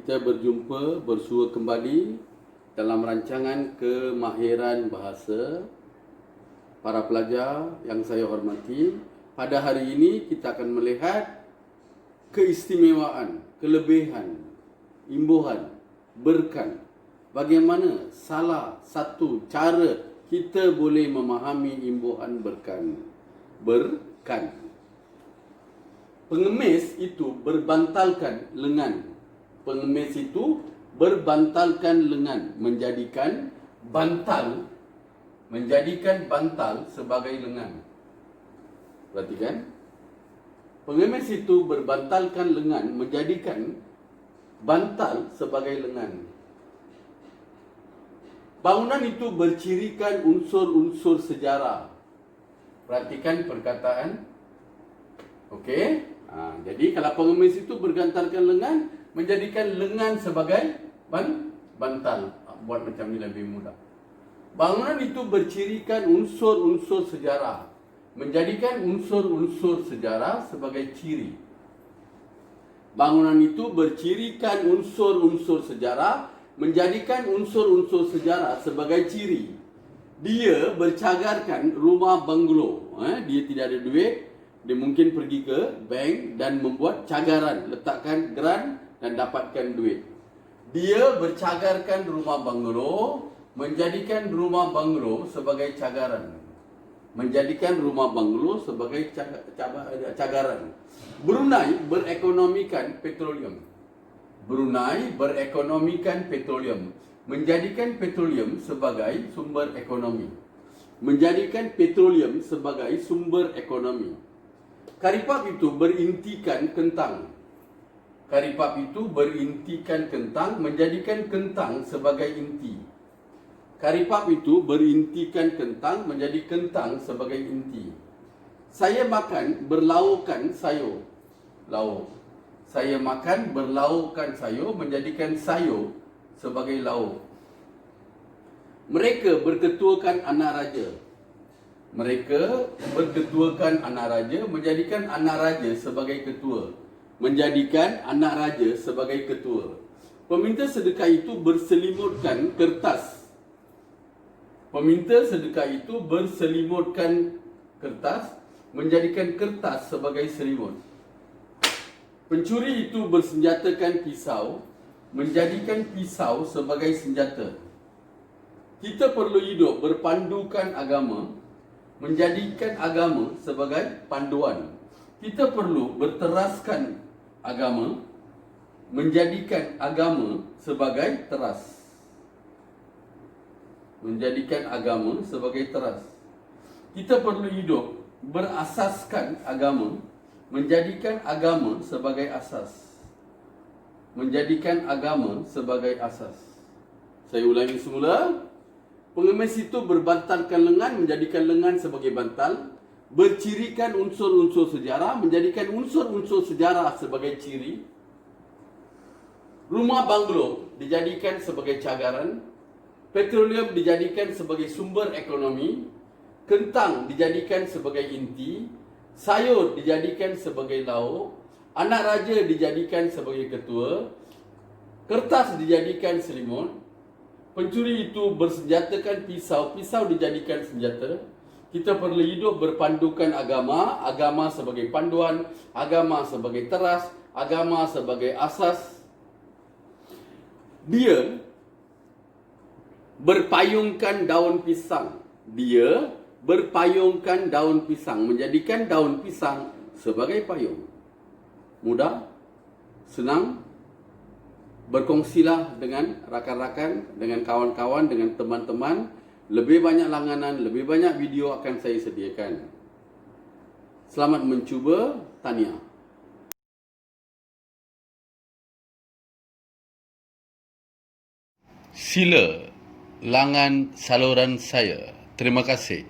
kita berjumpa bersua kembali dalam rancangan kemahiran bahasa. Para pelajar yang saya hormati, pada hari ini kita akan melihat keistimewaan, kelebihan, imbuhan, berkan. Bagaimana salah satu cara kita boleh memahami imbuhan berkan. Pengemis itu berbantalkan lengan. Pengemis itu berbantalkan lengan, menjadikan bantal sebagai lengan. Perhatikan. Pengemis itu berbantalkan lengan, menjadikan bantal sebagai lengan. Bangunan itu bercirikan unsur-unsur sejarah. Perhatikan perkataan. Okey. Jadi kalau pengemis itu bergantalkan lengan, menjadikan lengan sebagai bantal. Buat macam ni lebih mudah. Bangunan itu bercirikan unsur-unsur sejarah, menjadikan unsur-unsur sejarah sebagai ciri. Bangunan itu bercirikan unsur-unsur sejarah, menjadikan unsur-unsur sejarah sebagai ciri. Dia bercagarkan rumah banglo. Dia tidak ada duit, dia mungkin pergi ke bank dan membuat cagaran, letakkan geran dan dapatkan duit. Dia bercagarkan rumah banglo, menjadikan rumah banglo sebagai cagaran. Menjadikan rumah banglo sebagai cagaran. Brunei berekonomikan petroleum. Brunei berekonomikan petroleum. Menjadikan petroleum sebagai sumber ekonomi. Menjadikan petroleum sebagai sumber ekonomi. Karipap itu berintikan kentang. Karipap itu berintikan kentang, menjadikan kentang sebagai inti. Karipap itu berintikan kentang, menjadi kentang sebagai inti. Saya makan berlaukan sayur. Lauk. Saya makan berlaukan sayur, menjadikan sayur sebagai lauk. Mereka berketuakan anak raja. Mereka berketuakan anak raja, menjadikan anak raja sebagai ketua. Menjadikan anak raja sebagai ketua. Peminta sedekah itu berselimutkan kertas. Peminta sedekah itu berselimutkan kertas, menjadikan kertas sebagai selimut. Pencuri itu bersenjatakan pisau, menjadikan pisau sebagai senjata. Kita perlu hidup berpandukan agama, menjadikan agama sebagai panduan. Kita perlu berteraskan agama, menjadikan agama sebagai teras. Menjadikan agama sebagai teras. Kita perlu hidup berasaskan agama, menjadikan agama sebagai asas. Menjadikan agama sebagai asas. Saya ulangi semula. Pengemis itu berbantalkan lengan, menjadikan lengan sebagai bantal. Bercirikan unsur-unsur sejarah, menjadikan unsur-unsur sejarah sebagai ciri. Rumah banglo dijadikan sebagai cagaran. Petroleum dijadikan sebagai sumber ekonomi. Kentang dijadikan sebagai inti. Sayur dijadikan sebagai lauk. Anak raja dijadikan sebagai ketua. Kertas dijadikan selimut. Pencuri itu bersenjatakan pisau. Pisau dijadikan senjata. Kita perlu hidup berpandukan agama. Agama sebagai panduan. Agama sebagai teras. Agama sebagai asas. Dia berpayungkan daun pisang. Dia berpayungkan daun pisang, menjadikan daun pisang sebagai payung. Mudah, senang. Berkongsilah dengan rakan-rakan, dengan kawan-kawan, dengan teman-teman. Lebih banyak langganan, lebih banyak video akan saya sediakan. Selamat mencuba, tahniah. Sila langan saluran saya. Terima kasih.